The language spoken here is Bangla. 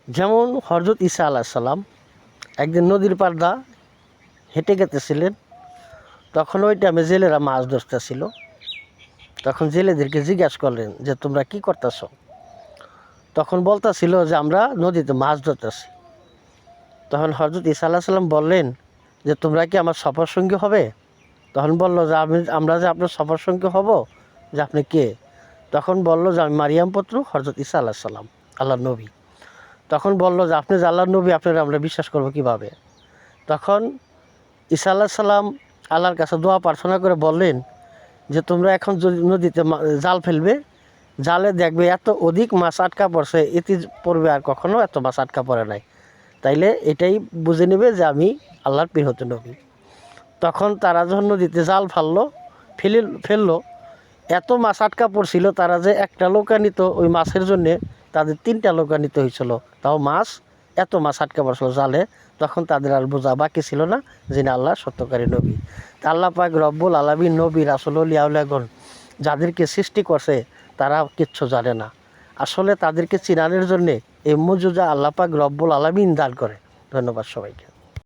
যেমন হযরত ঈসা আলাইহিস সালাম একদিন নদীর পাড় হেঁটে গেতেছিলেন, তখন ওই টাইমে জেলেরা মাছ ধরতেছিল। তখন জেলেদেরকে জিজ্ঞাসা করলেন যে তোমরা কি করতেছ? তখন বলতেছিল যে আমরা নদীতে মাছ ধরতেছি। তখন হযরত ঈসা আলাইহিস সালাম বললেন যে তোমরা কি আমার সফরসঙ্গী হবে? তখন বলল যে আমরা যে আপনার সফরসঙ্গী হব, যে আপনি কে? তখন বলল যে আমি মারিয়াম পুত্র হযরত ঈসা আলাইহিস সালাম, আল্লাহর নবী। তখন বলল যে আপনি যে আল্লাহর নবী, আপনারা আমরা বিশ্বাস করবো কিভাবে? তখন ঈসা আলাইহিস সালাম আল্লাহর কাছে দোয়া প্রার্থনা করে বললেন যে তোমরা এখন যদি নদীতে জাল ফেলবে, জালে দেখবে এত অধিক মাছ আটকা পড়ছে, এটি পড়বে আর কখনো এত মাছ আটকা পড়ে নাই। তাইলে এটাই বুঝে নেবে যে আমি আল্লাহর প্রিয়ত নবী। তখন তারা যখন নদীতে জাল ফেললো, এত মাছ আটকা পড়ছিল, তারা যে একটা নৌকা নিত ওই মাছের জন্যে তাদের 3টা নৌকা নিতে হয়েছিল। তাও এত মাছ আটকা পড়ছিল জালে, তখন তাদের আর বোঝা বাকি ছিল না যিনি আল্লাহ সত্যকারী নবী। তা আল্লাহ পাক রব্বুল আলামিন নবী রাসূল আউলিয়া উলিয়াগণ যাদেরকে সৃষ্টি করছে তারা কিচ্ছু জানে না। আসলে তাদেরকে চিনানোর জন্যে এই মুজিজা আল্লাহ পাক রব্বুল আলামিন দান করে। ধন্যবাদ সবাইকে।